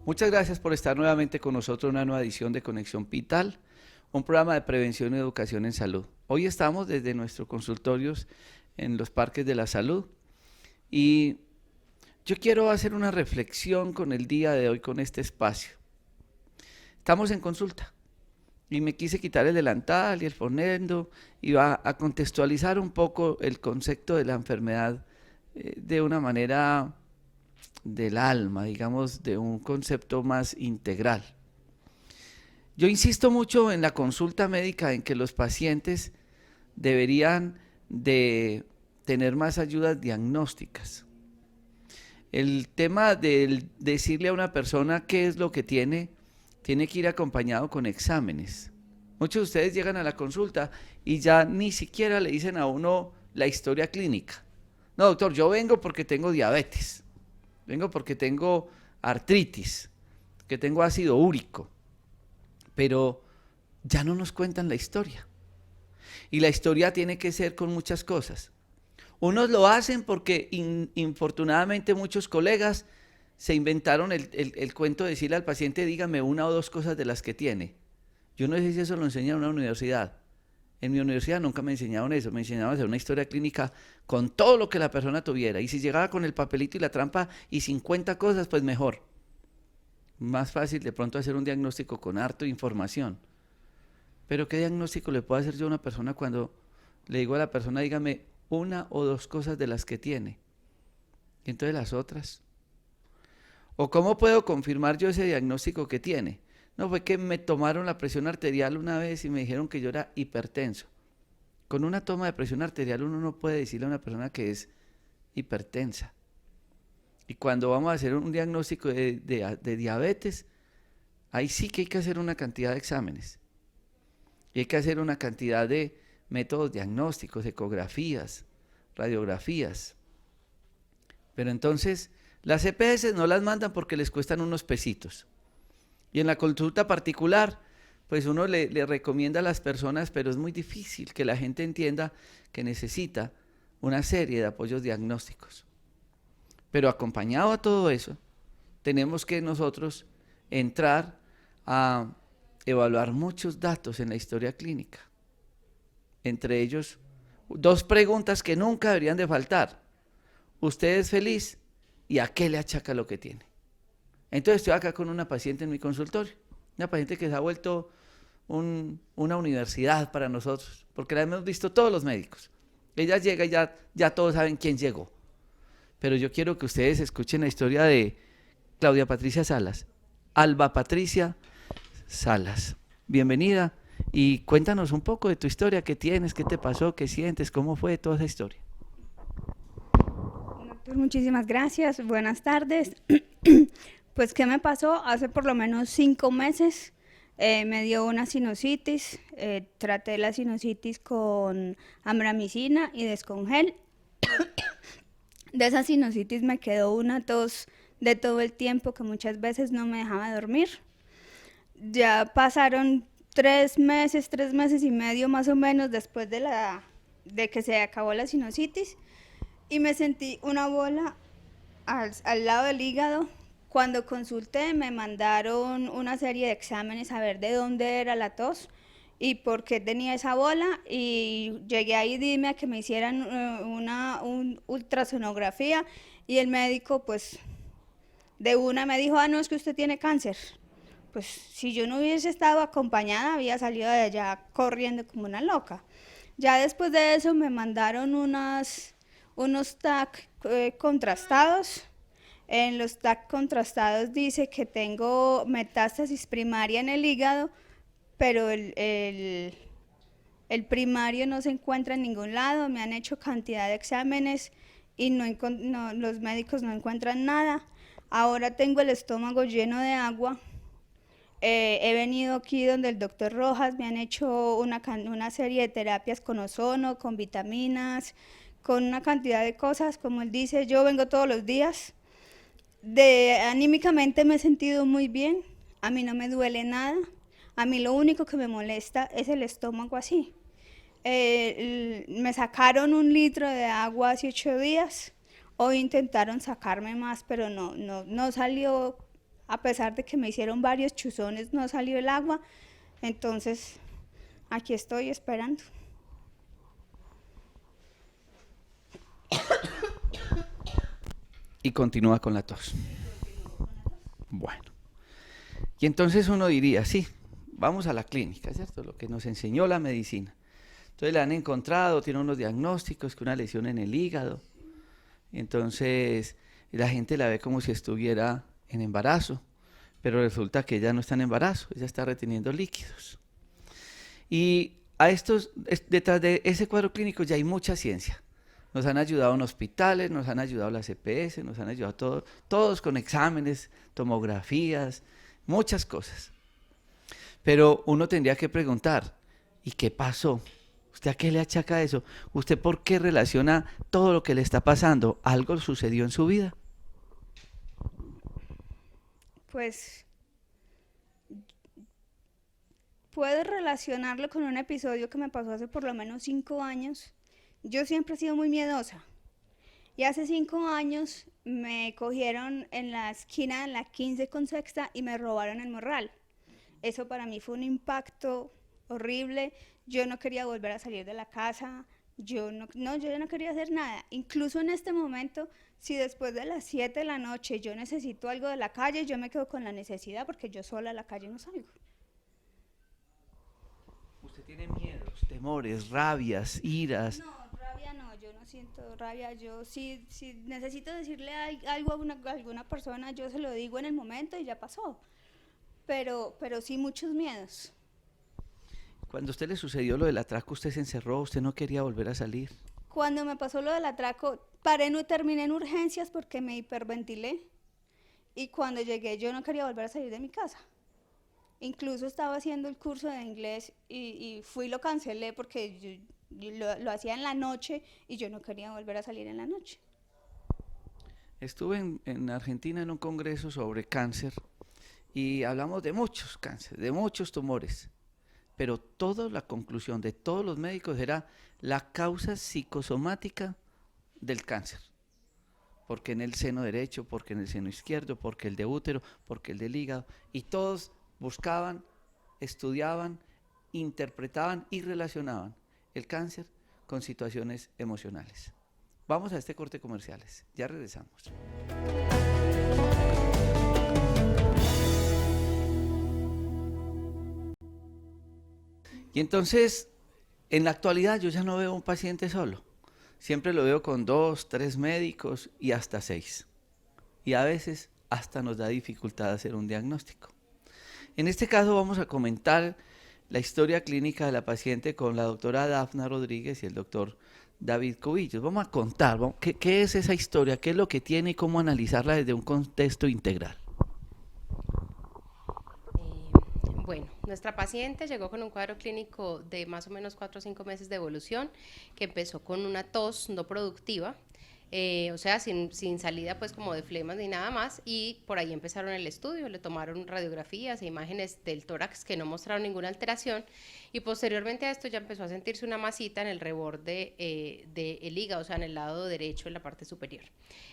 Muchas gracias por estar nuevamente con nosotros en una nueva edición de Conexión Vital, un programa de prevención y educación en salud. Hoy estamos desde nuestros consultorios en los parques de la salud y yo quiero hacer una reflexión con el día de hoy, con este espacio. Estamos en consulta y me quise quitar el delantal y el fonendo y va a contextualizar un poco el concepto de la enfermedad de una manera del alma, digamos, de un concepto más integral. Yo insisto mucho en la consulta médica en que los pacientes deberían de tener más ayudas diagnósticas. El tema de decirle a una persona qué es lo que tiene que ir acompañado con exámenes. Muchos de ustedes llegan a la consulta y ya ni siquiera le dicen a uno la historia clínica. No, doctor, yo vengo porque tengo diabetes, vengo porque tengo artritis, que tengo ácido úrico, pero ya no nos cuentan la historia. Y la historia tiene que ser con muchas cosas. Unos lo hacen porque infortunadamente muchos colegas se inventaron el cuento de decirle al paciente, dígame una o dos cosas de las que tiene. Yo no sé si eso lo enseña en una universidad. En mi universidad nunca me enseñaron eso, me enseñaron a hacer una historia clínica con todo lo que la persona tuviera. Y si llegaba con el papelito y la trampa y 50 cosas, pues mejor. Más fácil de pronto hacer un diagnóstico con harto información. Pero ¿qué diagnóstico le puedo hacer yo a una persona cuando le digo a la persona, dígame una o dos cosas de las que tiene? Y entonces las otras. ¿O cómo puedo confirmar yo ese diagnóstico que tiene? No, fue que me tomaron la presión arterial una vez y me dijeron que yo era hipertenso. Con una toma de presión arterial uno no puede decirle a una persona que es hipertensa. Y cuando vamos a hacer un diagnóstico de diabetes, ahí sí que hay que hacer una cantidad de exámenes. Y hay que hacer una cantidad de métodos diagnósticos, ecografías, radiografías. Pero entonces, las EPS no las mandan porque les cuestan unos pesitos. Y en la consulta particular, pues uno le recomienda a las personas, pero es muy difícil que la gente entienda que necesita una serie de apoyos diagnósticos. Pero acompañado a todo eso, tenemos que nosotros entrar a evaluar muchos datos en la historia clínica. Entre ellos, dos preguntas que nunca deberían de faltar. ¿Usted es feliz? ¿Y a qué le achaca lo que tiene? Entonces estoy acá con una paciente en mi consultorio, una paciente que se ha vuelto una universidad para nosotros, porque la hemos visto todos los médicos. Ella llega y ya todos saben quién llegó. Pero yo quiero que ustedes escuchen la historia de Claudia Patricia Salas, Alba Patricia Salas. Bienvenida y cuéntanos un poco de tu historia, qué tienes, qué te pasó, qué sientes, cómo fue toda esa historia. Doctor, muchísimas gracias. Buenas tardes. Pues, ¿qué me pasó? Hace por lo menos 5 meses me dio una sinusitis. Traté la sinusitis con amramicina y descongel. De esa sinusitis me quedó una tos de todo el tiempo que muchas veces no me dejaba dormir. Ya pasaron 3 meses y medio más o menos después de que se acabó la sinusitis y me sentí una bola al lado del hígado. Cuando consulté me mandaron una serie de exámenes a ver de dónde era la tos y por qué tenía esa bola, y llegué ahí, dime a que me hicieran una ultrasonografía, y el médico pues de una me dijo, no, es que usted tiene cáncer. Pues si yo no hubiese estado acompañada había salido de allá corriendo como una loca. Ya después de eso me mandaron unos TAC contrastados. En los TAC contrastados dice que tengo metástasis primaria en el hígado, pero el primario no se encuentra en ningún lado. Me han hecho cantidad de exámenes y los médicos no encuentran nada. Ahora tengo el estómago lleno de agua. He venido aquí donde el doctor Rojas, me han hecho una serie de terapias con ozono, con vitaminas, con una cantidad de cosas. Como él dice, yo vengo todos los días. Anímicamente me he sentido muy bien, a mí no me duele nada. A mí lo único que me molesta es el estómago así. Me sacaron 1 litro de agua hace 8 días. Hoy intentaron sacarme más, pero no salió a pesar de que me hicieron varios chuzones, no salió el agua. Entonces, aquí estoy esperando. Y continúa con la tos. Bueno. Y entonces uno diría, sí, vamos a la clínica, ¿cierto? Lo que nos enseñó la medicina. Entonces le han encontrado, tiene unos diagnósticos, que una lesión en el hígado. Entonces la gente la ve como si estuviera en embarazo, pero resulta que ella no está en embarazo, ella está reteniendo líquidos. Y detrás de ese cuadro clínico ya hay mucha ciencia. Nos han ayudado en hospitales, nos han ayudado las EPS, nos han ayudado todos con exámenes, tomografías, muchas cosas. Pero uno tendría que preguntar, ¿y qué pasó? ¿Usted a qué le achaca eso? ¿Usted por qué relaciona todo lo que le está pasando? ¿Algo sucedió en su vida? Pues puedo relacionarlo con un episodio que me pasó hace por lo menos 5 años. Yo siempre he sido muy miedosa. Y hace 5 años me cogieron en la esquina de la 15 con Sexta y me robaron el morral. Eso para mí fue un impacto horrible. Yo no quería volver a salir de la casa. Yo ya no quería hacer nada. Incluso en este momento, si después de las 7 de la noche yo necesito algo de la calle, yo me quedo con la necesidad porque yo sola a la calle no salgo. ¿Usted tiene miedos, temores, rabias, iras? No, rabia no, yo no siento rabia. Yo si necesito decirle algo a alguna persona, yo se lo digo en el momento y ya pasó. Pero sí muchos miedos. Cuando a usted le sucedió lo del atraco, usted se encerró, usted no quería volver a salir. Cuando me pasó lo del atraco, terminé en urgencias porque me hiperventilé. Y cuando llegué yo no quería volver a salir de mi casa. Incluso estaba haciendo el curso de inglés y fui y lo cancelé porque lo hacía en la noche y yo no quería volver a salir en la noche. Estuve en Argentina en un congreso sobre cáncer y hablamos de muchos cánceres, de muchos tumores, pero toda la conclusión de todos los médicos era la causa psicosomática del cáncer. Porque en el seno derecho, porque en el seno izquierdo, porque el de útero, porque el del hígado, y todos buscaban, estudiaban, interpretaban y relacionaban el cáncer con situaciones emocionales. Vamos a este corte comerciales, ya regresamos. Y entonces, en la actualidad yo ya no veo un paciente solo, siempre lo veo con 2, 3 médicos y hasta 6. Y a veces hasta nos da dificultad hacer un diagnóstico. En este caso vamos a comentar la historia clínica de la paciente con la doctora Dafna Rodríguez y el doctor David Cubillos. Vamos a contar qué es esa historia, qué es lo que tiene y cómo analizarla desde un contexto integral. Bueno, nuestra paciente llegó con un cuadro clínico de más o menos 4 o 5 meses de evolución, que empezó con una tos no productiva, o sea, sin salida pues como de flemas ni nada más, y por ahí empezaron el estudio, le tomaron radiografías e imágenes del tórax que no mostraron ninguna alteración, y posteriormente a esto ya empezó a sentirse una masita en el reborde del hígado, o sea, en el lado derecho, en la parte superior.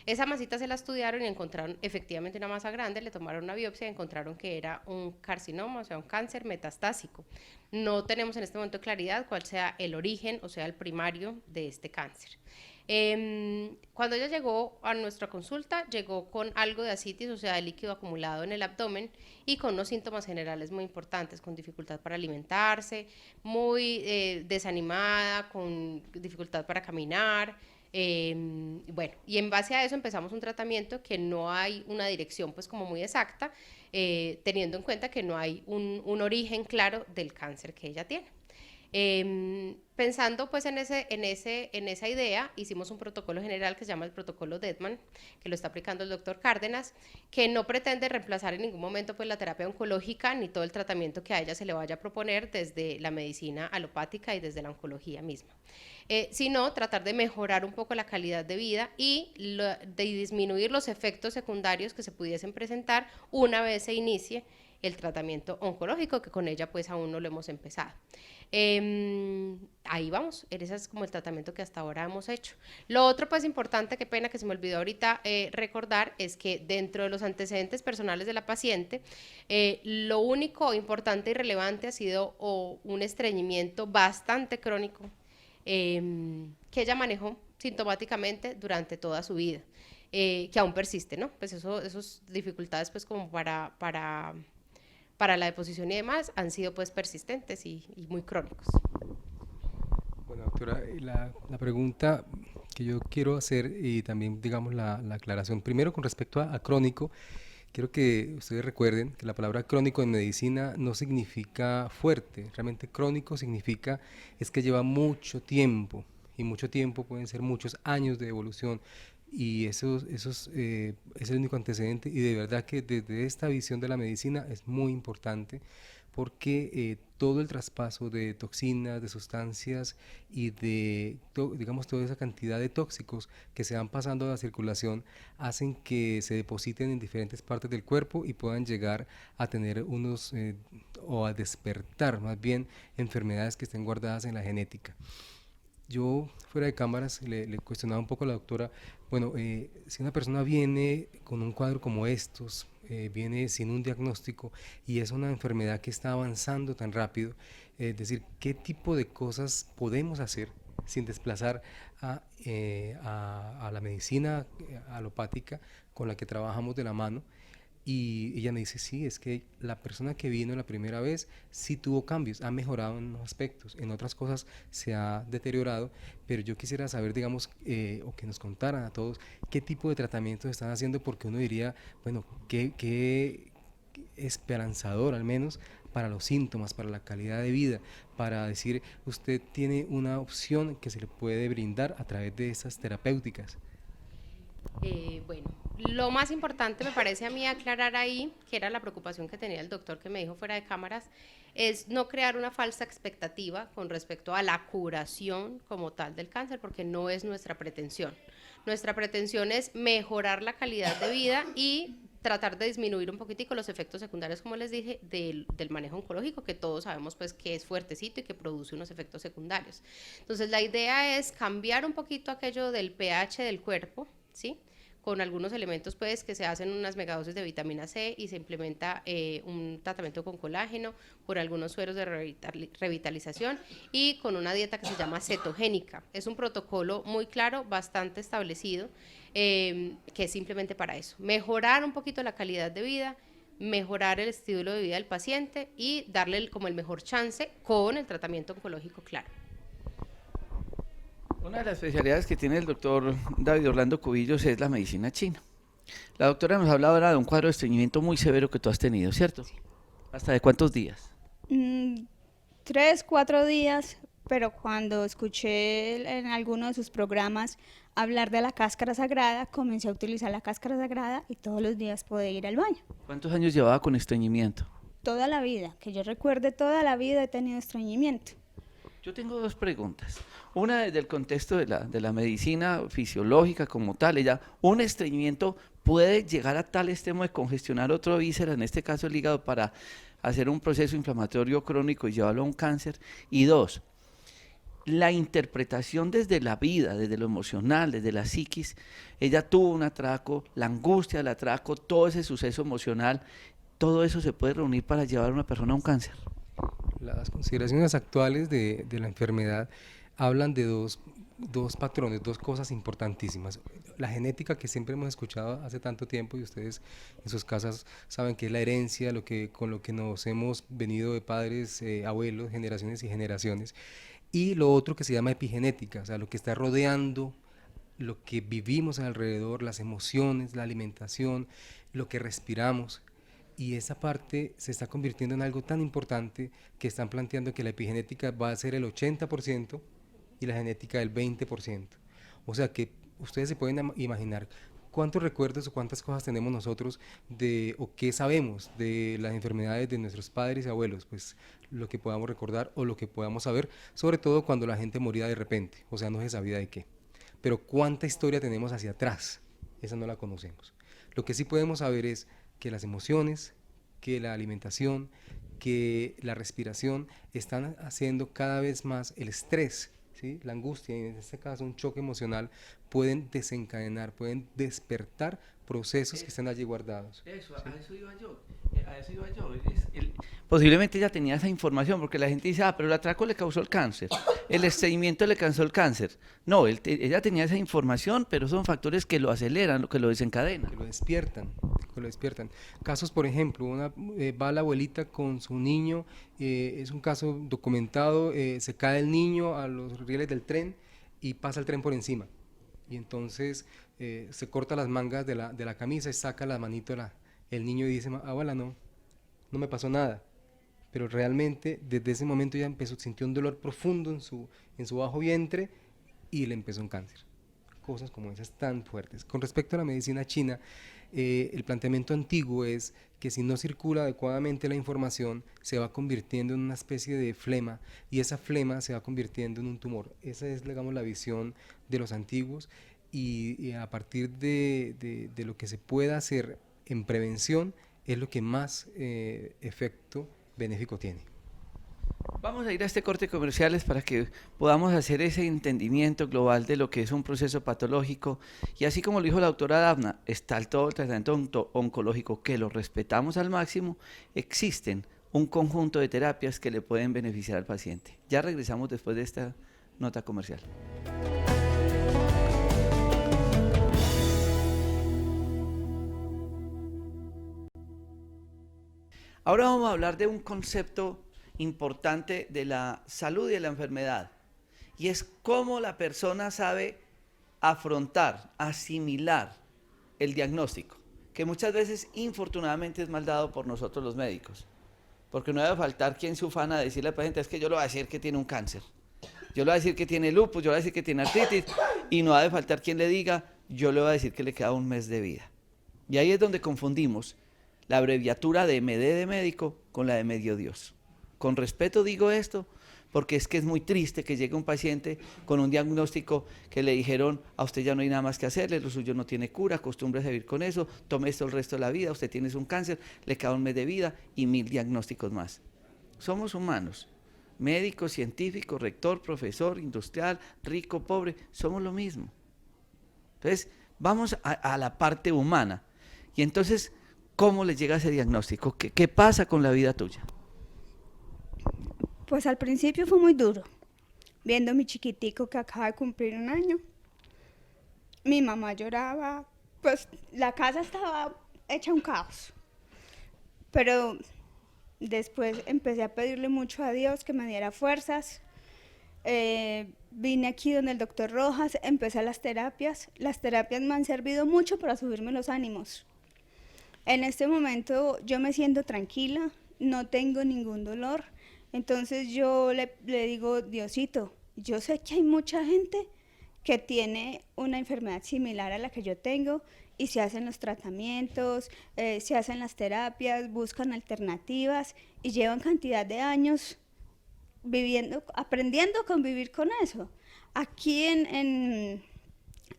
Esa masita se la estudiaron y encontraron efectivamente una masa grande, le tomaron una biopsia y encontraron que era un carcinoma, o sea, un cáncer metastásico. No tenemos en este momento claridad cuál sea el origen, o sea, el primario de este cáncer. Cuando ella llegó a nuestra consulta, llegó con algo de ascitis, o sea, de líquido acumulado en el abdomen y con unos síntomas generales muy importantes, con dificultad para alimentarse, muy desanimada, con dificultad para caminar. Bueno, y en base a eso empezamos un tratamiento que no hay una dirección pues como muy exacta, teniendo en cuenta que no hay un origen claro del cáncer que ella tiene. Pensando pues en esa idea, hicimos un protocolo general que se llama el protocolo Deadman, que lo está aplicando el doctor Cárdenas, que no pretende reemplazar en ningún momento pues la terapia oncológica ni todo el tratamiento que a ella se le vaya a proponer desde la medicina alopática y desde la oncología misma, sino tratar de mejorar un poco la calidad de vida y de disminuir los efectos secundarios que se pudiesen presentar una vez se inicie el tratamiento oncológico, que con ella pues aún no lo hemos empezado. Ahí vamos, ese es como el tratamiento que hasta ahora hemos hecho. Lo otro pues importante, qué pena que se me olvidó ahorita recordar, es que dentro de los antecedentes personales de la paciente, lo único importante y relevante ha sido un estreñimiento bastante crónico que ella manejó sintomáticamente durante toda su vida, que aún persiste, ¿no? Pues esas dificultades pues como para la deposición y demás han sido pues persistentes y muy crónicos. Bueno, doctora, la pregunta que yo quiero hacer y también digamos la aclaración, primero con respecto a crónico, quiero que ustedes recuerden que la palabra crónico en medicina no significa fuerte, realmente crónico significa es que lleva mucho tiempo, y mucho tiempo pueden ser muchos años de evolución, y eso es el único antecedente, y de verdad que desde esta visión de la medicina es muy importante, porque todo el traspaso de toxinas, de sustancias y digamos toda esa cantidad de tóxicos que se van pasando a la circulación hacen que se depositen en diferentes partes del cuerpo y puedan llegar a tener o a despertar más bien enfermedades que estén guardadas en la genética. Yo, fuera de cámaras, le cuestionaba un poco a la doctora, bueno, si una persona viene con un cuadro como estos, viene sin un diagnóstico y es una enfermedad que está avanzando tan rápido, es decir, ¿qué tipo de cosas podemos hacer sin desplazar a la medicina alopática con la que trabajamos de la mano? Y ella me dice, sí, es que la persona que vino la primera vez sí tuvo cambios, ha mejorado en unos aspectos, en otras cosas se ha deteriorado, pero yo quisiera saber, digamos, o que nos contaran a todos qué tipo de tratamientos están haciendo, porque uno diría, bueno, qué esperanzador al menos para los síntomas, para la calidad de vida, para decir, usted tiene una opción que se le puede brindar a través de esas terapéuticas. Bueno, lo más importante me parece a mí aclarar ahí, que era la preocupación que tenía el doctor que me dijo fuera de cámaras, es no crear una falsa expectativa con respecto a la curación como tal del cáncer, porque no es nuestra pretensión. Nuestra pretensión es mejorar la calidad de vida y tratar de disminuir un poquitico los efectos secundarios, como les dije, del manejo oncológico, que todos sabemos pues que es fuertecito y que produce unos efectos secundarios. Entonces la idea es cambiar un poquito aquello del pH del cuerpo, ¿sí? Con algunos elementos pues que se hacen unas megadosis de vitamina C y se implementa un tratamiento con colágeno, con algunos sueros de revitalización y con una dieta que se llama cetogénica. Es un protocolo muy claro, bastante establecido, que es simplemente para eso, mejorar un poquito la calidad de vida, mejorar el estilo de vida del paciente y darle como el mejor chance con el tratamiento oncológico, claro. Una de las especialidades que tiene el doctor David Orlando Cubillos es la medicina china. La doctora nos hablaba ahora de un cuadro de estreñimiento muy severo que tú has tenido, ¿cierto? Sí. ¿Hasta de cuántos días? 3, 4 días, pero cuando escuché en alguno de sus programas hablar de la cáscara sagrada, comencé a utilizar la cáscara sagrada y todos los días podía ir al baño. ¿Cuántos años llevaba con estreñimiento? Toda la vida, que yo recuerde, toda la vida he tenido estreñimiento. Yo tengo dos preguntas. Una desde el contexto de la medicina fisiológica como tal. Un estreñimiento puede llegar a tal extremo de congestionar otro víscera, en este caso el hígado, para hacer un proceso inflamatorio crónico y llevarlo a un cáncer. Y dos, la interpretación desde la vida, desde lo emocional, desde la psiquis. Ella tuvo un atraco, la angustia del atraco, todo ese suceso emocional, todo eso se puede reunir para llevar a una persona a un cáncer. Las consideraciones actuales de la enfermedad hablan de dos patrones, dos cosas importantísimas. La genética, que siempre hemos escuchado hace tanto tiempo, y ustedes en sus casas saben que es la herencia, con lo que nos hemos venido de padres, abuelos, generaciones y generaciones. Y lo otro que se llama epigenética, o sea, lo que está rodeando, lo que vivimos alrededor, las emociones, la alimentación, lo que respiramos. Y esa parte se está convirtiendo en algo tan importante que están planteando que la epigenética va a ser el 80% y la genética el 20%. O sea que ustedes se pueden imaginar cuántos recuerdos o cuántas cosas tenemos nosotros o qué sabemos de las enfermedades de nuestros padres y abuelos, pues lo que podamos recordar o lo que podamos saber, sobre todo cuando la gente moría de repente, o sea, no se sabía de qué. Pero cuánta historia tenemos hacia atrás, esa no la conocemos. Lo que sí podemos saber es que las emociones, que la alimentación, que la respiración están haciendo cada vez más el estrés, ¿sí? La angustia y en este caso un choque emocional pueden desencadenar, pueden despertar procesos que están allí guardados. Eso, ¿sí? A eso iba yo. A eso iba yo. Posiblemente ella tenía esa información porque la gente dice, pero el atraco le causó el cáncer, el estreñimiento le causó el cáncer. No, ella tenía esa información, pero son factores que lo aceleran, que lo desencadenan. Que lo despiertan, que lo despiertan. Casos, por ejemplo, va la abuelita con su niño, es un caso documentado, se cae el niño a los rieles del tren y pasa el tren por encima. Y entonces se corta las mangas de la camisa y saca la manito el niño y dice, abuela, no me pasó nada. Pero realmente desde ese momento ya sintió un dolor profundo en su bajo vientre y le empezó un cáncer. Cosas como esas tan fuertes. Con respecto a la medicina china, el planteamiento antiguo es que si no circula adecuadamente la información, se va convirtiendo en una especie de flema y esa flema se va convirtiendo en un tumor. Esa es, digamos, la visión de los antiguos y a partir de lo que se pueda hacer en prevención es lo que más efecto benéfico tiene. Vamos a ir a este corte de comerciales para que podamos hacer ese entendimiento global de lo que es un proceso patológico y así como lo dijo la doctora Dafna, está todo el tratamiento oncológico que lo respetamos al máximo, existen un conjunto de terapias que le pueden beneficiar al paciente. Ya regresamos después de esta nota comercial. Ahora vamos a hablar de un concepto importante de la salud y de la enfermedad, y es cómo la persona sabe afrontar, asimilar el diagnóstico, que muchas veces infortunadamente es mal dado por nosotros los médicos, porque no debe faltar quien se ufana a decirle al paciente, es que yo le voy a decir que tiene un cáncer, yo le voy a decir que tiene lupus, yo le voy a decir que tiene artritis, y no debe faltar quien le diga, yo le voy a decir que le queda un mes de vida. Y ahí es donde confundimos la abreviatura de MD de médico con la de medio Dios. Con respeto digo esto, porque es que es muy triste que llegue un paciente con un diagnóstico que le dijeron, a usted ya no hay nada más que hacerle, lo suyo no tiene cura, acostúmbrese a vivir con eso, tome esto el resto de la vida, usted tiene un cáncer, le queda un mes de vida y 1000 diagnósticos más. Somos humanos, médico, científico, rector, profesor, industrial, rico, pobre, somos lo mismo. Entonces, vamos a la parte humana. Y entonces, ¿cómo le llega ese diagnóstico? ¿Qué pasa con la vida tuya? Pues al principio fue muy duro, viendo a mi chiquitico que acaba de cumplir 1 año. Mi mamá lloraba, pues la casa estaba hecha un caos. Pero después empecé a pedirle mucho a Dios que me diera fuerzas. Vine aquí donde el doctor Rojas, empecé las terapias. Las terapias me han servido mucho para subirme los ánimos. En este momento yo me siento tranquila, no tengo ningún dolor. Entonces yo le digo, Diosito, yo sé que hay mucha gente que tiene una enfermedad similar a la que yo tengo y se hacen los tratamientos, se hacen las terapias, buscan alternativas y llevan cantidad de años viviendo, aprendiendo a convivir con eso. Aquí en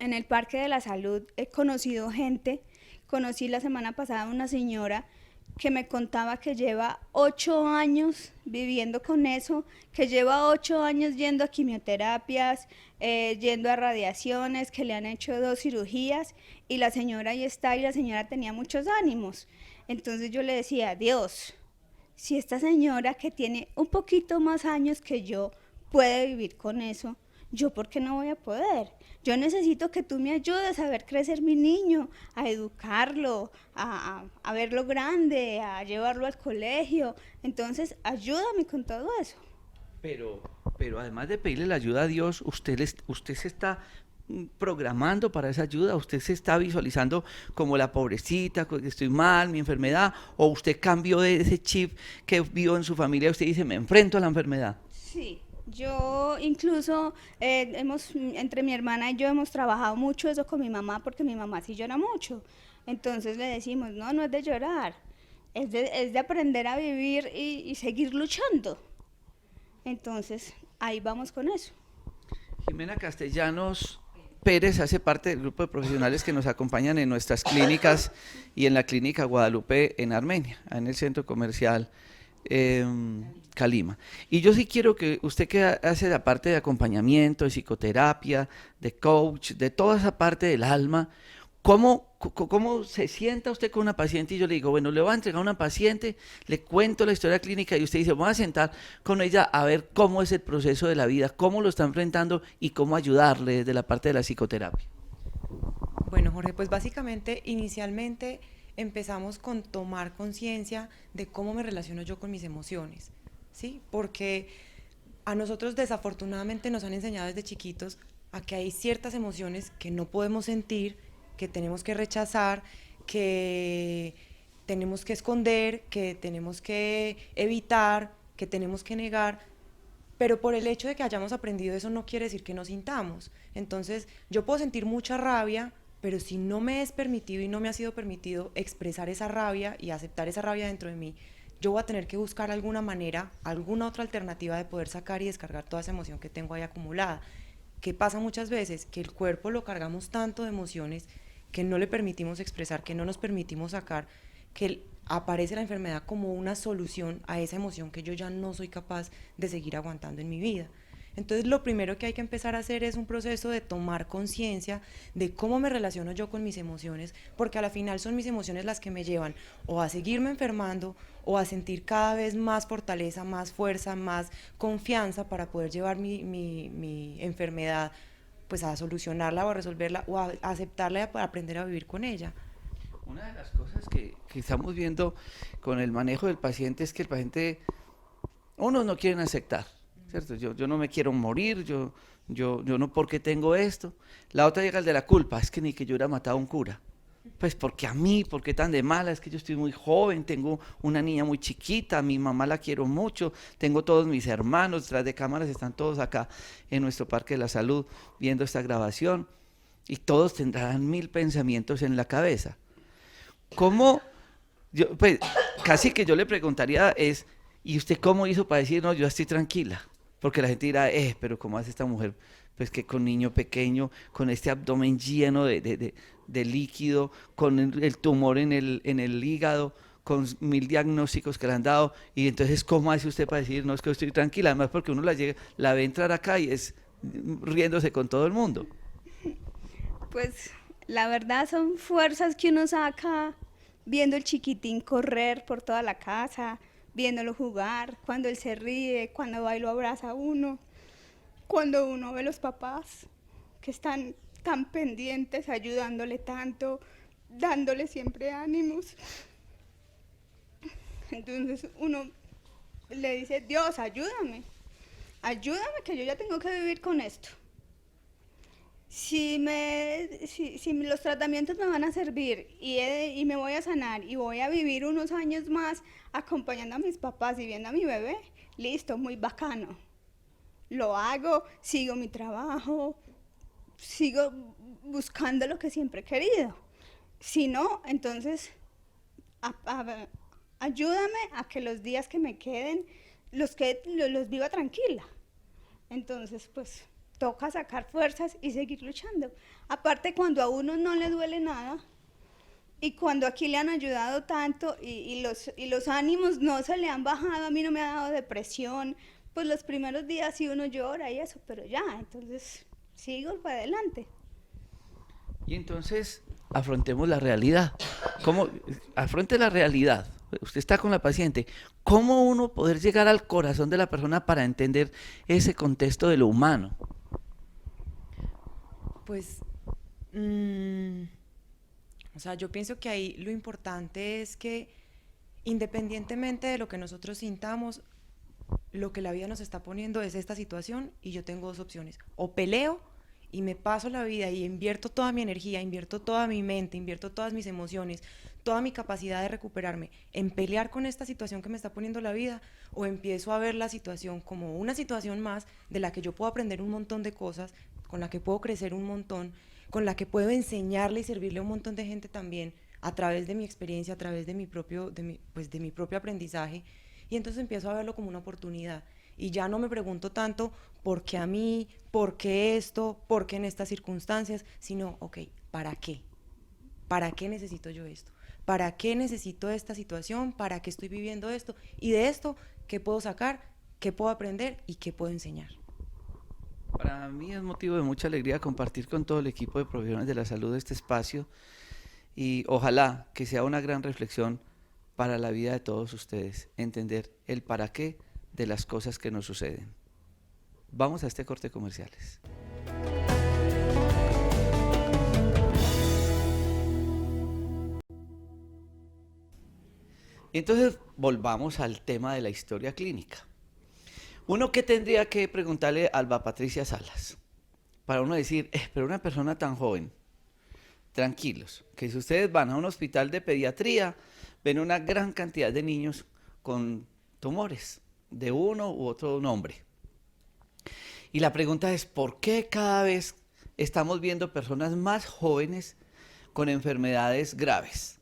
el Parque de la Salud he conocido gente, conocí la semana pasada una señora que me contaba que lleva 8 años viviendo con eso, que lleva 8 años yendo a quimioterapias, yendo a radiaciones, que le han hecho 2 cirugías y la señora ahí está y la señora tenía muchos ánimos. Entonces yo le decía, Dios, si esta señora que tiene un poquito más años que yo puede vivir con eso, ¿yo por qué no voy a poder? Yo necesito que tú me ayudes a ver crecer mi niño, a educarlo, a verlo grande, a llevarlo al colegio. Entonces, ayúdame con todo eso. Pero además de pedirle la ayuda a Dios, usted se está programando para esa ayuda, usted se está visualizando como la pobrecita, que estoy mal, mi enfermedad, o usted cambió de ese chip que vio en su familia y usted dice, me enfrento a la enfermedad. Sí. Yo incluso, entre mi hermana y yo hemos trabajado mucho eso con mi mamá, porque mi mamá sí llora mucho. Entonces le decimos, no es de llorar, es de aprender a vivir y seguir luchando. Entonces, ahí vamos con eso. Jimena Castellanos, Pérez hace parte del grupo de profesionales que nos acompañan en nuestras clínicas y en la clínica Guadalupe en Armenia, en el centro comercial Calima. Y yo sí quiero que usted, que hace la parte de acompañamiento, de psicoterapia, de coach, de toda esa parte del alma, ¿cómo se sienta usted con una paciente? Y yo le digo, bueno, le voy a entregar a una paciente, le cuento la historia clínica y usted dice, voy a sentar con ella a ver cómo es el proceso de la vida, cómo lo está enfrentando y cómo ayudarle desde la parte de la psicoterapia. Bueno, Jorge, pues básicamente, inicialmente empezamos con tomar conciencia de cómo me relaciono yo con mis emociones, ¿sí? Porque a nosotros desafortunadamente nos han enseñado desde chiquitos a que hay ciertas emociones que no podemos sentir, que tenemos que rechazar, que tenemos que esconder, que tenemos que evitar, que tenemos que negar, pero por el hecho de que hayamos aprendido eso no quiere decir que no sintamos. Entonces, yo puedo sentir mucha rabia, pero si no me es permitido y no me ha sido permitido expresar esa rabia y aceptar esa rabia dentro de mí, yo voy a tener que buscar alguna manera, alguna otra alternativa de poder sacar y descargar toda esa emoción que tengo ahí acumulada. ¿Qué pasa muchas veces? Que el cuerpo lo cargamos tanto de emociones que no le permitimos expresar, que no nos permitimos sacar, que aparece la enfermedad como una solución a esa emoción que yo ya no soy capaz de seguir aguantando en mi vida. Entonces, lo primero que hay que empezar a hacer es un proceso de tomar conciencia de cómo me relaciono yo con mis emociones, porque a la final son mis emociones las que me llevan o a seguirme enfermando o a sentir cada vez más fortaleza, más fuerza, más confianza para poder llevar mi enfermedad, pues a solucionarla o a resolverla o a aceptarla y a aprender a vivir con ella. Una de las cosas que estamos viendo con el manejo del paciente es que el paciente, unos no quieren aceptar, ¿cierto? Yo no me quiero morir, yo no, ¿por qué tengo esto? La otra llega el de la culpa, es que ni que yo hubiera matado a un cura. Pues porque a mí, ¿por qué tan de mala? Es que yo estoy muy joven, tengo una niña muy chiquita, mi mamá la quiero mucho, tengo todos mis hermanos, detrás de cámaras están todos acá en nuestro Parque de la Salud viendo esta grabación y todos tendrán 1000 pensamientos en la cabeza. ¿Cómo? Pues casi que yo le preguntaría es, ¿y usted cómo hizo para decir, no, yo estoy tranquila? Porque la gente dirá, pero ¿cómo hace esta mujer? Pues que con niño pequeño, con este abdomen lleno de líquido, con el tumor en el hígado, con 1000 diagnósticos que le han dado, y entonces, ¿cómo hace usted para decir, no, es que estoy tranquila? Además, porque uno la ve entrar acá y es riéndose con todo el mundo. Pues la verdad son fuerzas que uno saca viendo el chiquitín correr por toda la casa, viéndolo jugar, cuando él se ríe, cuando va y lo abraza a uno, cuando uno ve los papás que están tan pendientes, ayudándole tanto, dándole siempre ánimos. Entonces uno le dice, Dios, ayúdame que yo ya tengo que vivir con esto. Si los tratamientos me van a servir y me voy a sanar y voy a vivir unos años más acompañando a mis papás y viendo a mi bebé, listo, muy bacano. Lo hago, sigo mi trabajo, sigo buscando lo que siempre he querido. Si no, entonces ayúdame a que los días que me queden los viva tranquila. Entonces, pues toca sacar fuerzas y seguir luchando. Aparte, cuando a uno no le duele nada y cuando aquí le han ayudado tanto y los ánimos no se le han bajado, a mí no me ha dado depresión, pues los primeros días sí uno llora y eso, pero ya, entonces sigo para adelante. Y entonces afrontemos la realidad. ¿Cómo? Afronte la realidad. Usted está con la paciente. ¿Cómo uno poder llegar al corazón de la persona para entender ese contexto de lo humano? Pues, o sea, yo pienso que ahí lo importante es que independientemente de lo que nosotros sintamos, lo que la vida nos está poniendo es esta situación y yo tengo dos opciones. O peleo y me paso la vida y invierto toda mi energía, invierto toda mi mente, invierto todas mis emociones, toda mi capacidad de recuperarme en pelear con esta situación que me está poniendo la vida, o empiezo a ver la situación como una situación más de la que yo puedo aprender un montón de cosas, con la que puedo crecer un montón, con la que puedo enseñarle y servirle a un montón de gente también a través de mi experiencia, a través de mi propio aprendizaje, y entonces empiezo a verlo como una oportunidad. y ya no me pregunto tanto por qué a mí, por qué esto, por qué en estas circunstancias, sino, ok, ¿para qué? ¿Para qué necesito yo esto? ¿Para qué necesito esta situación? ¿Para qué estoy viviendo esto? Y de esto, ¿qué puedo sacar? ¿Qué puedo aprender? ¿Y qué puedo enseñar? Para mí es motivo de mucha alegría compartir con todo el equipo de profesionales de la salud este espacio y ojalá que sea una gran reflexión para la vida de todos ustedes, entender el para qué de las cosas que nos suceden. Vamos a este corte de comerciales. Entonces volvamos al tema de la historia clínica. Uno que tendría que preguntarle a Alba Patricia Salas, para uno decir, pero una persona tan joven, tranquilos, que si ustedes van a un hospital de pediatría, ven una gran cantidad de niños con tumores de uno u otro nombre. Y la pregunta es, ¿por qué cada vez estamos viendo personas más jóvenes con enfermedades graves?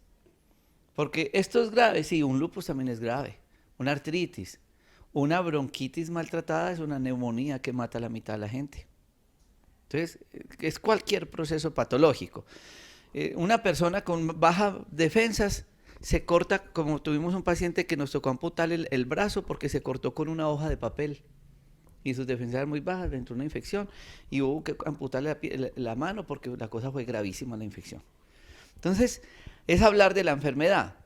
Porque esto es grave, sí, un lupus también es grave, una artritis, una bronquitis maltratada es una neumonía que mata a la mitad de la gente. Entonces, es cualquier proceso patológico. Una persona con bajas defensas se corta, como tuvimos un paciente que nos tocó amputarle el brazo porque se cortó con una hoja de papel y sus defensas eran muy bajas, le entró una infección y hubo que amputarle la mano porque la cosa fue gravísima, la infección. Entonces, es hablar de la enfermedad,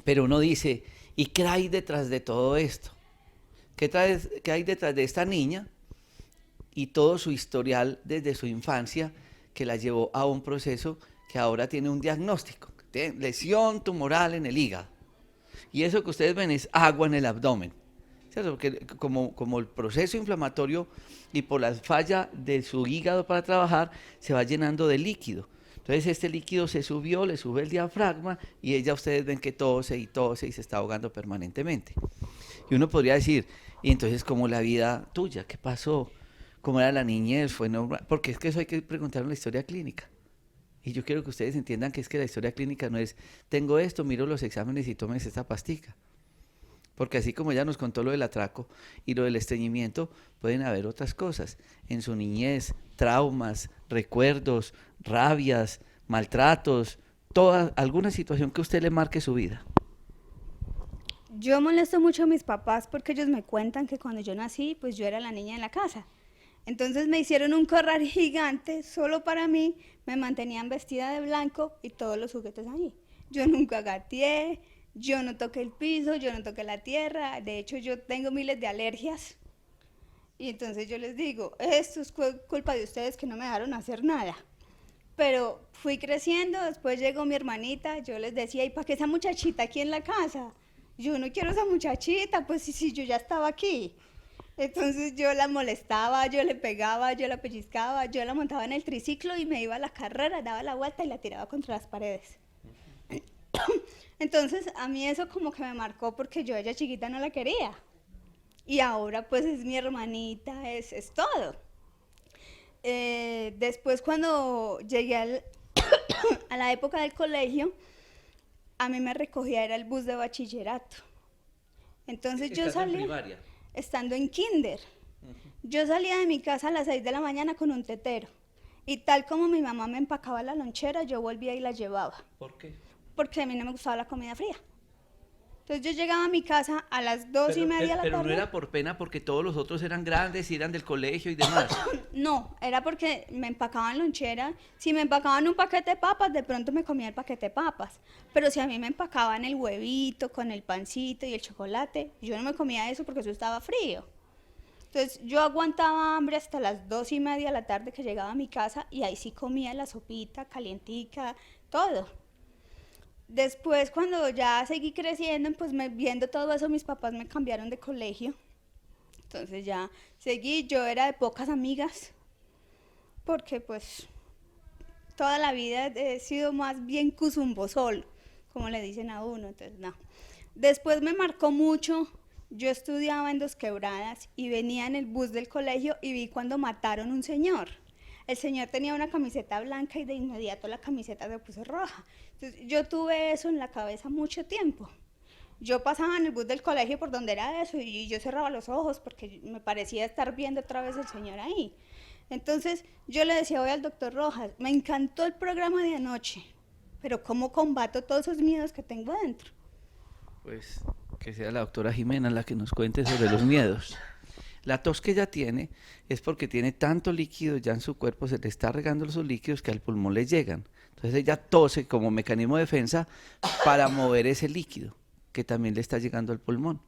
pero uno dice, ¿y qué hay detrás de todo esto? ¿Qué hay detrás de esta niña y todo su historial desde su infancia que la llevó a un proceso que ahora tiene un diagnóstico? Tiene lesión tumoral en el hígado. Y eso que ustedes ven es agua en el abdomen, ¿cierto? Porque como el proceso inflamatorio y por la falla de su hígado para trabajar se va llenando de líquido. Entonces este líquido se subió, le sube el diafragma y ella ustedes ven que tose y se está ahogando permanentemente. Y uno podría decir, y entonces ¿cómo la vida tuya? ¿Qué pasó? ¿Cómo era la niñez? ¿Fue normal? Porque es que eso hay que preguntar en la historia clínica. Y yo quiero que ustedes entiendan que es que la historia clínica no es, tengo esto, miro los exámenes y tomes esta pastica. Porque así como ella nos contó lo del atraco y lo del estreñimiento, pueden haber otras cosas. En su niñez, traumas, recuerdos, rabias, maltratos, alguna situación que a usted le marque su vida. Yo molesto mucho a mis papás porque ellos me cuentan que cuando yo nací, pues yo era la niña de la casa. Entonces me hicieron un corral gigante solo para mí, me mantenían vestida de blanco y todos los juguetes ahí. Yo nunca gateé, yo no toqué el piso, yo no toqué la tierra, de hecho yo tengo miles de alergias. Y entonces yo les digo, esto es culpa de ustedes que no me dejaron hacer nada. Pero fui creciendo, después llegó mi hermanita, yo les decía, ¿y para qué esa muchachita aquí en la casa? Yo no quiero esa muchachita, pues sí, yo ya estaba aquí. Entonces yo la molestaba, yo le pegaba, yo la pellizcaba, yo la montaba en el triciclo y me iba a la carrera, daba la vuelta y la tiraba contra las paredes. Entonces a mí eso como que me marcó porque yo a ella chiquita no la quería. Y ahora pues es mi hermanita, es todo. Después cuando llegué a la época del colegio, a mí me recogía era el bus de bachillerato. Entonces yo salía, estando en kinder, yo salía de mi casa a las 6 de la mañana con un tetero. Y tal como mi mamá me empacaba la lonchera, yo volvía y la llevaba. ¿Por qué? Porque a mí no me gustaba la comida fría. Entonces yo llegaba a mi casa a las 2:30 de la tarde. Pero no era por pena porque todos los otros eran grandes y eran del colegio y demás. No, era porque me empacaban lonchera. Si me empacaban un paquete de papas, de pronto me comía el paquete de papas. Pero si a mí me empacaban el huevito con el pancito y el chocolate, yo no me comía eso porque eso estaba frío. Entonces yo aguantaba hambre hasta las 2:30 de la tarde que llegaba a mi casa y ahí sí comía la sopita calientica, todo. Después, cuando ya seguí creciendo, pues viendo todo eso, mis papás me cambiaron de colegio. Entonces ya seguí, yo era de pocas amigas, porque pues toda la vida he sido más bien cuzumbosol, como le dicen a uno, entonces no. Después me marcó mucho, yo estudiaba en Dos Quebradas y venía en el bus del colegio y vi cuando mataron a un señor. El señor tenía una camiseta blanca y de inmediato la camiseta se puso roja. Entonces, yo tuve eso en la cabeza mucho tiempo. Yo pasaba en el bus del colegio por donde era eso y yo cerraba los ojos porque me parecía estar viendo otra vez el señor ahí. Entonces yo le decía hoy al doctor Rojas, me encantó el programa de anoche, pero ¿cómo combato todos esos miedos que tengo dentro? Pues que sea la doctora Jimena la que nos cuente sobre los miedos. La tos que ella tiene es porque tiene tanto líquido ya en su cuerpo, se le está regando esos líquidos que al pulmón le llegan. Entonces ella tose como mecanismo de defensa para mover ese líquido que también le está llegando al pulmón.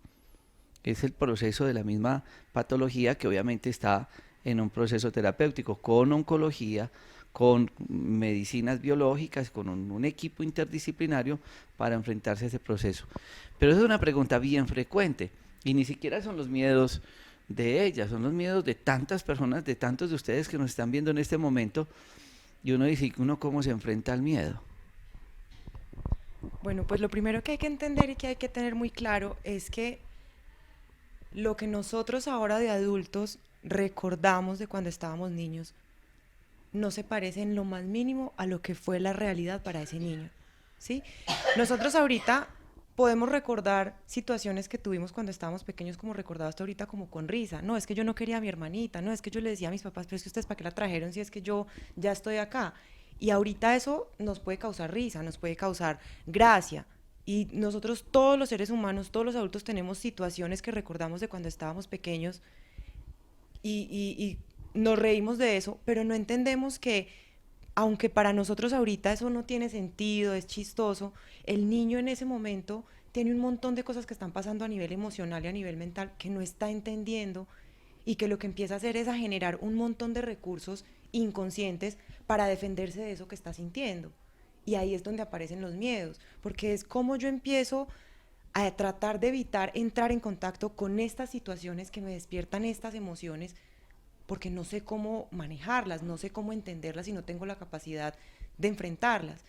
Es el proceso de la misma patología que obviamente está en un proceso terapéutico, con oncología, con medicinas biológicas, con un equipo interdisciplinario para enfrentarse a ese proceso. Pero esa es una pregunta bien frecuente y ni siquiera son los miedos de ella, son los miedos de tantas personas, de tantos de ustedes que nos están viendo en este momento y uno dice, ¿uno cómo se enfrenta al miedo? Bueno, pues lo primero que hay que entender y que hay que tener muy claro es que lo que nosotros ahora de adultos recordamos de cuando estábamos niños no se parece en lo más mínimo a lo que fue la realidad para ese niño, ¿sí? Nosotros ahorita podemos recordar situaciones que tuvimos cuando estábamos pequeños, como recordaste ahorita, como con risa. No, es que yo no quería a mi hermanita, no, es que yo le decía a mis papás, pero es que ustedes para qué la trajeron si es que yo ya estoy acá. Y ahorita eso nos puede causar risa, nos puede causar gracia. Y nosotros, todos los seres humanos, todos los adultos, tenemos situaciones que recordamos de cuando estábamos pequeños y nos reímos de eso, pero no entendemos que, aunque para nosotros ahorita eso no tiene sentido, es chistoso, el niño en ese momento tiene un montón de cosas que están pasando a nivel emocional y a nivel mental que no está entendiendo y que lo que empieza a hacer es a generar un montón de recursos inconscientes para defenderse de eso que está sintiendo. Y ahí es donde aparecen los miedos, porque es como yo empiezo a tratar de evitar entrar en contacto con estas situaciones que me despiertan estas emociones, porque no sé cómo manejarlas, no sé cómo entenderlas y no tengo la capacidad de enfrentarlas.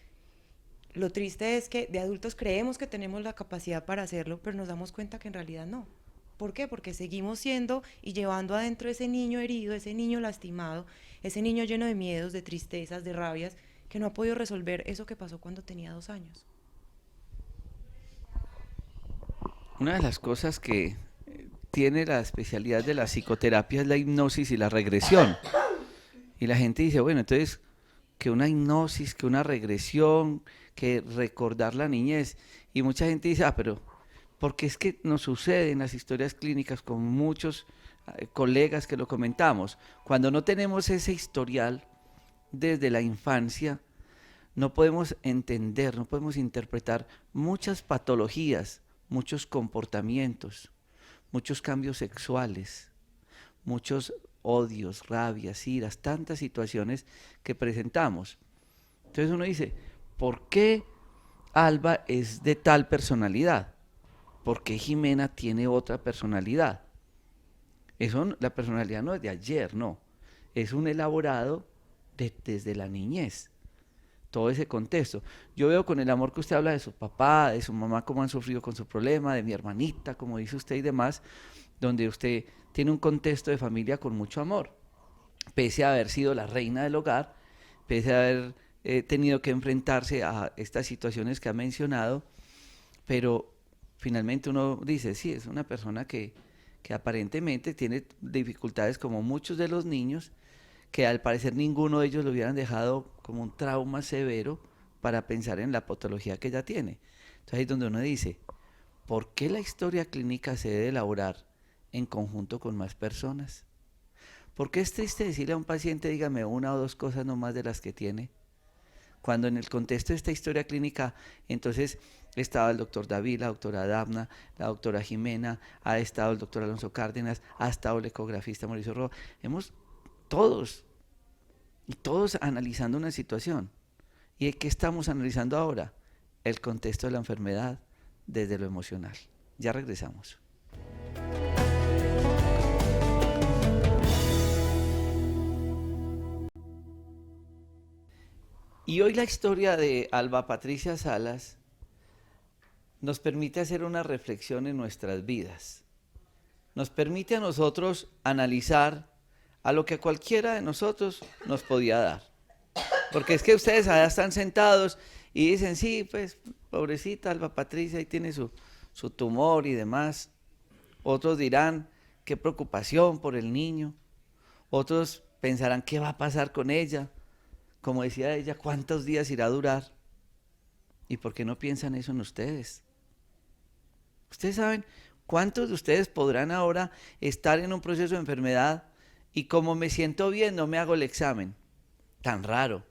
Lo triste es que de adultos creemos que tenemos la capacidad para hacerlo, pero nos damos cuenta que en realidad no. ¿Por qué? Porque seguimos siendo y llevando adentro ese niño herido, ese niño lastimado, ese niño lleno de miedos, de tristezas, de rabias, que no ha podido resolver eso que pasó cuando tenía 2 años. Una de las cosas que tiene la especialidad de la psicoterapia es la hipnosis y la regresión. Y la gente dice, bueno, entonces, que una hipnosis, que una regresión, que recordar la niñez. Y mucha gente dice, pero porque es que nos sucede en las historias clínicas con muchos colegas que lo comentamos. Cuando no tenemos ese historial desde la infancia, no podemos entender, no podemos interpretar muchas patologías, muchos comportamientos, muchos cambios sexuales, muchos odios, rabias, iras, tantas situaciones que presentamos. Entonces uno dice, ¿por qué Alba es de tal personalidad? ¿Por qué Jimena tiene otra personalidad? Eso, la personalidad no es de ayer, no. Es un elaborado desde la niñez. Todo ese contexto. Yo veo con el amor que usted habla de su papá, de su mamá, cómo han sufrido con su problema, de mi hermanita, como dice usted y demás, donde usted tiene un contexto de familia con mucho amor, pese a haber sido la reina del hogar, pese a haber tenido que enfrentarse a estas situaciones que ha mencionado, pero finalmente uno dice, sí, es una persona que aparentemente tiene dificultades como muchos de los niños, que al parecer ninguno de ellos lo hubieran dejado como un trauma severo para pensar en la patología que ella tiene. Entonces ahí es donde uno dice, ¿por qué la historia clínica se debe elaborar en conjunto con más personas? ¿Por qué es triste decirle a un paciente, dígame una o dos cosas nomás de las que tiene? Cuando en el contexto de esta historia clínica, entonces estaba el doctor David, la doctora Dafna, la doctora Jimena, ha estado el doctor Alonso Cárdenas, ha estado el ecografista Mauricio Roa, todos analizando una situación. ¿Y qué estamos analizando ahora? El contexto de la enfermedad desde lo emocional. Ya regresamos. Y hoy la historia de Alba Patricia Salas nos permite hacer una reflexión en nuestras vidas. Nos permite a nosotros analizar a lo que cualquiera de nosotros nos podía dar. Porque es que ustedes allá están sentados y dicen, sí, pues, pobrecita Alba Patricia, ahí tiene su su tumor y demás. Otros dirán, qué preocupación por el niño. Otros pensarán, ¿qué va a pasar con ella? Como decía ella, ¿cuántos días irá a durar? ¿Y por qué no piensan eso en ustedes? Ustedes saben, ¿cuántos de ustedes podrán ahora estar en un proceso de enfermedad y como me siento bien no me hago el examen? Tan raro.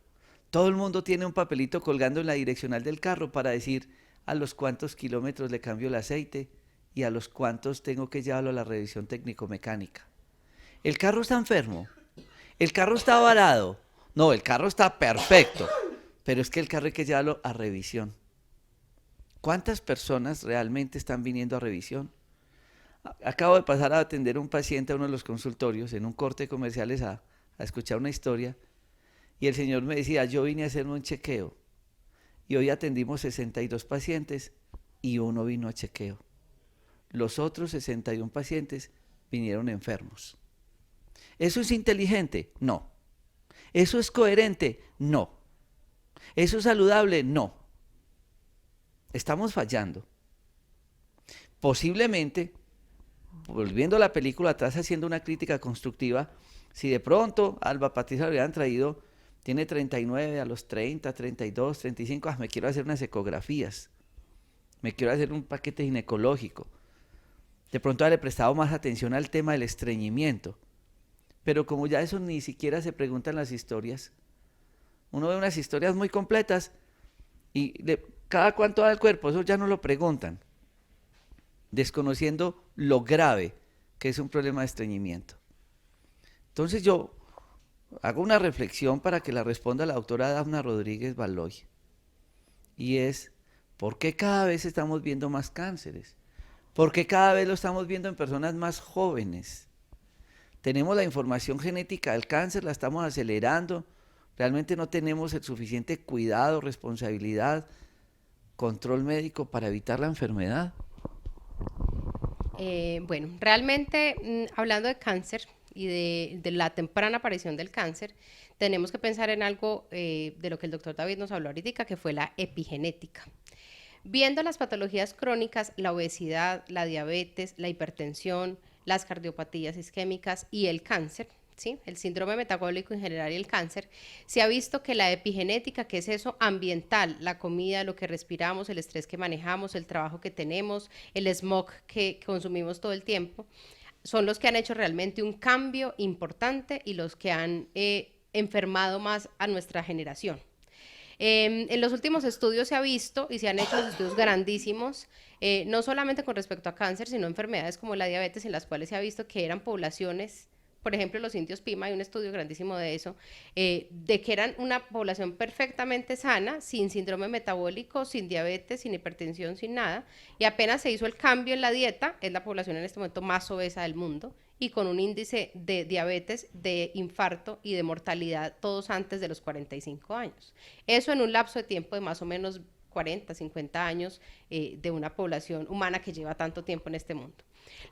Todo el mundo tiene un papelito colgando en la direccional del carro para decir a los cuántos kilómetros le cambio el aceite y a los cuántos tengo que llevarlo a la revisión técnico-mecánica. El carro está enfermo, el carro está varado, no, el carro está perfecto, pero es que el carro hay que llevarlo a revisión. ¿Cuántas personas realmente están viniendo a revisión? Acabo de pasar a atender a un paciente a uno de los consultorios en un corte de comerciales a escuchar una historia y el señor me decía, yo vine a hacerme un chequeo y hoy atendimos 62 pacientes y uno vino a chequeo. Los otros 61 pacientes vinieron enfermos. ¿Eso es inteligente? No. ¿Eso es coherente? No. ¿Eso es saludable? No. Estamos fallando. Posiblemente, volviendo a la película atrás, haciendo una crítica constructiva, si de pronto Alba Patricia le hubieran traído, tiene 39, a los 30, 32, 35, me quiero hacer unas ecografías, me quiero hacer un paquete ginecológico. De pronto haberle prestado más atención al tema del estreñimiento. Pero como ya eso ni siquiera se preguntan las historias, uno ve unas historias muy completas y cada cuánto da el cuerpo, eso ya no lo preguntan, desconociendo lo grave que es un problema de estreñimiento. Entonces yo hago una reflexión para que la responda la doctora Dafna Rodríguez Valoy, y es, ¿por qué cada vez estamos viendo más cánceres? ¿Por qué cada vez lo estamos viendo en personas más jóvenes? Tenemos la información genética del cáncer, la estamos acelerando, realmente no tenemos el suficiente cuidado, responsabilidad, control médico para evitar la enfermedad. Bueno, realmente hablando de cáncer y de la temprana aparición del cáncer, tenemos que pensar en algo de lo que el doctor David nos habló ahorita, que fue la epigenética. Viendo las patologías crónicas, la obesidad, la diabetes, la hipertensión, las cardiopatías isquémicas y el cáncer, ¿sí? El síndrome metabólico en general y el cáncer, se ha visto que la epigenética, que es eso ambiental, la comida, lo que respiramos, el estrés que manejamos, el trabajo que tenemos, el smog que consumimos todo el tiempo, son los que han hecho realmente un cambio importante y los que han enfermado más a nuestra generación. En los últimos estudios se ha visto y se han hecho estudios grandísimos, no solamente con respecto a cáncer, sino enfermedades como la diabetes, en las cuales se ha visto que eran poblaciones, por ejemplo, los indios Pima, hay un estudio grandísimo de eso, de que eran una población perfectamente sana, sin síndrome metabólico, sin diabetes, sin hipertensión, sin nada, y apenas se hizo el cambio en la dieta, es la población en este momento más obesa del mundo, y con un índice de diabetes, de infarto y de mortalidad todos antes de los 45 años. Eso en un lapso de tiempo de más o menos 40, 50 años de una población humana que lleva tanto tiempo en este mundo.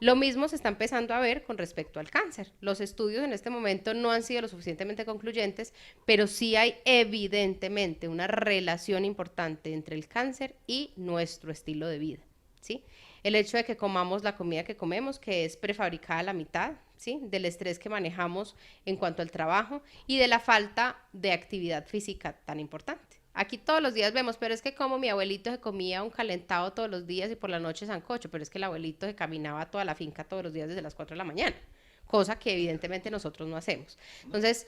Lo mismo se está empezando a ver con respecto al cáncer. Los estudios en este momento no han sido lo suficientemente concluyentes, pero sí hay evidentemente una relación importante entre el cáncer y nuestro estilo de vida, ¿sí? El hecho de que comamos la comida que comemos, que es prefabricada a la mitad, ¿sí? Del estrés que manejamos en cuanto al trabajo y de la falta de actividad física tan importante. Aquí todos los días vemos, pero es que como mi abuelito se comía un calentado todos los días y por la noche sancocho, pero es que el abuelito se caminaba toda la finca todos los días desde las 4 de la mañana, cosa que evidentemente nosotros no hacemos. Entonces...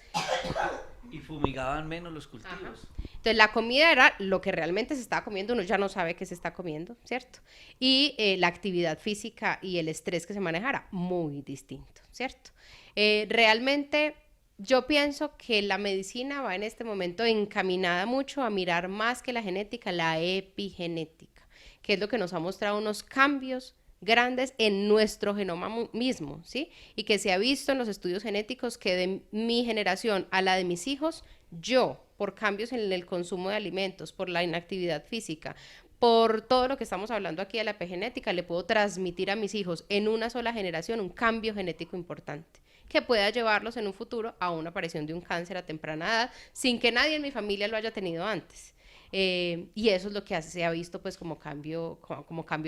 Y fumigaban menos los cultivos. Ajá. Entonces la comida era lo que realmente se estaba comiendo, uno ya no sabe qué se está comiendo, ¿cierto? Y la actividad física y el estrés que se manejara, muy distinto, ¿cierto? Realmente yo pienso que la medicina va en este momento encaminada mucho a mirar más que la genética, la epigenética, que es lo que nos ha mostrado unos cambios grandes en nuestro genoma mismo, ¿sí? Y que se ha visto en los estudios genéticos que de mi generación a la de mis hijos, yo, por cambios en el consumo de alimentos, por la inactividad física, por todo lo que estamos hablando aquí de la epigenética, le puedo transmitir a mis hijos en una sola generación un cambio genético importante que pueda llevarlos en un futuro a una aparición de un cáncer a temprana edad sin que nadie en mi familia lo haya tenido antes. y eso es lo que se ha visto pues como cambio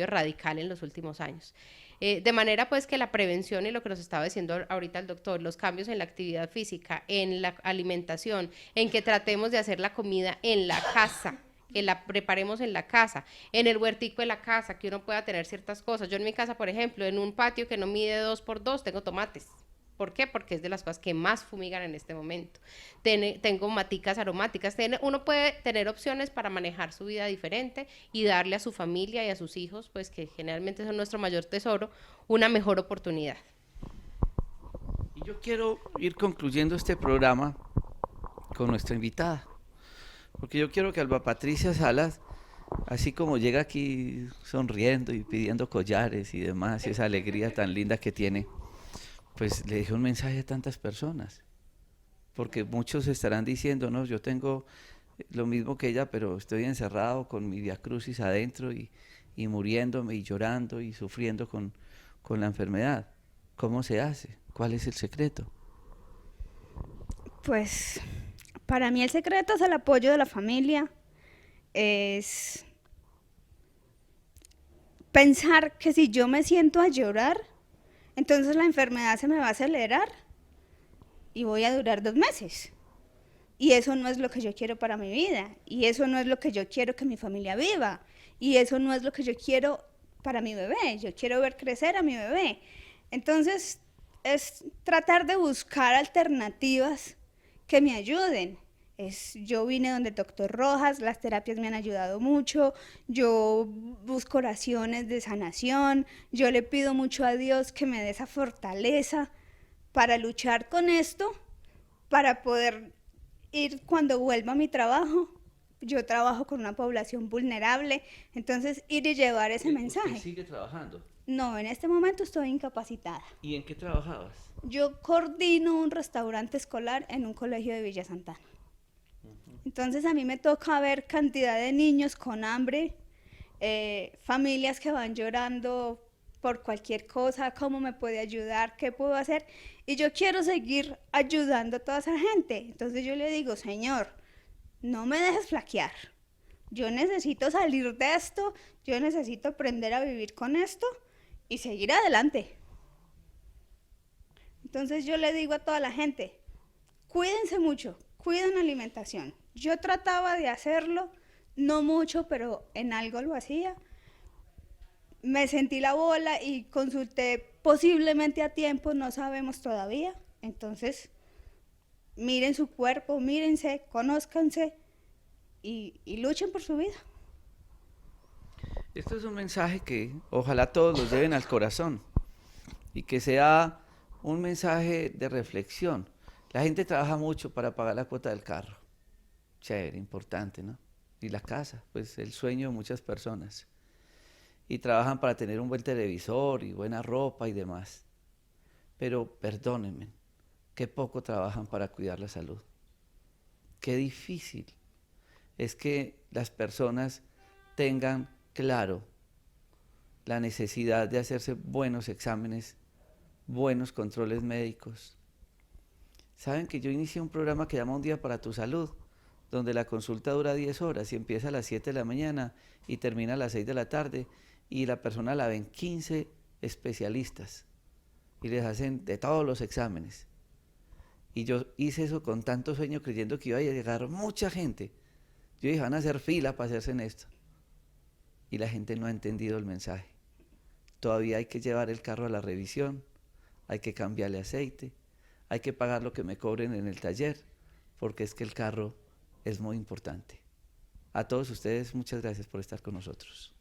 radical en los últimos años. De manera pues que la prevención y lo que nos estaba diciendo ahorita el doctor, los cambios en la actividad física, en la alimentación, en que tratemos de hacer la comida en la casa, que la preparemos en la casa, en el huertico de la casa, que uno pueda tener ciertas cosas. Yo en mi casa, por ejemplo, en un patio que no mide 2x2, tengo tomates. ¿Por qué? Porque es de las cosas que más fumigan en este momento. Tengo maticas aromáticas. Uno puede tener opciones para manejar su vida diferente y darle a su familia y a sus hijos, pues que generalmente son nuestro mayor tesoro, una mejor oportunidad. Y yo quiero ir concluyendo este programa con nuestra invitada, porque yo quiero que Alba Patricia Salas, así como llega aquí sonriendo y pidiendo collares y demás, y esa alegría tan linda que tiene, pues le deje un mensaje a tantas personas, porque muchos estarán diciendo, no, yo tengo lo mismo que ella, pero estoy encerrado con mi viacrucis adentro y muriéndome y llorando y sufriendo con la enfermedad. ¿Cómo se hace? ¿Cuál es el secreto? Pues para mí el secreto es el apoyo de la familia, es pensar que si yo me siento a llorar, entonces la enfermedad se me va a acelerar y voy a durar 2 meses. Y eso no es lo que yo quiero para mi vida, y eso no es lo que yo quiero que mi familia viva, y eso no es lo que yo quiero para mi bebé. Yo quiero ver crecer a mi bebé. Entonces es tratar de buscar alternativas que me ayuden. Yo vine donde el doctor Rojas, las terapias me han ayudado mucho, yo busco oraciones de sanación, yo le pido mucho a Dios que me dé esa fortaleza para luchar con esto, para poder ir cuando vuelva a mi trabajo. Yo trabajo con una población vulnerable, entonces ir y llevar ese mensaje. ¿Usted sigue trabajando? No, en este momento estoy incapacitada. ¿Y en qué trabajabas? Yo coordino un restaurante escolar en un colegio de Villa Santana. Entonces a mí me toca ver cantidad de niños con hambre, familias que van llorando por cualquier cosa, cómo me puede ayudar, qué puedo hacer. Y yo quiero seguir ayudando a toda esa gente. Entonces yo le digo, Señor, no me dejes flaquear. Yo necesito salir de esto, yo necesito aprender a vivir con esto y seguir adelante. Entonces yo le digo a toda la gente, cuídense mucho, cuiden la alimentación. Yo trataba de hacerlo, no mucho, pero en algo lo hacía. Me sentí la bola y consulté posiblemente a tiempo, no sabemos todavía. Entonces, miren su cuerpo, mírense, conózcanse y luchen por su vida. Esto es un mensaje que ojalá todos los lleven al corazón y que sea un mensaje de reflexión. La gente trabaja mucho para pagar la cuota del carro. Chévere, importante, ¿no? Y la casa, pues el sueño de muchas personas. Y trabajan para tener un buen televisor y buena ropa y demás. Pero perdónenme, qué poco trabajan para cuidar la salud. Qué difícil es que las personas tengan claro la necesidad de hacerse buenos exámenes, buenos controles médicos. Saben que yo inicié un programa que llama Un Día para tu Salud, donde la consulta dura 10 horas y empieza a las 7 de la mañana y termina a las 6 de la tarde y la persona la ven 15 especialistas y les hacen de todos los exámenes. Y yo hice eso con tanto sueño creyendo que iba a llegar mucha gente. Yo dije, van a hacer fila para hacerse en esto. Y la gente no ha entendido el mensaje. Todavía hay que llevar el carro a la revisión, hay que cambiarle aceite, hay que pagar lo que me cobren en el taller, porque es que el carro es muy importante. A todos ustedes, muchas gracias por estar con nosotros.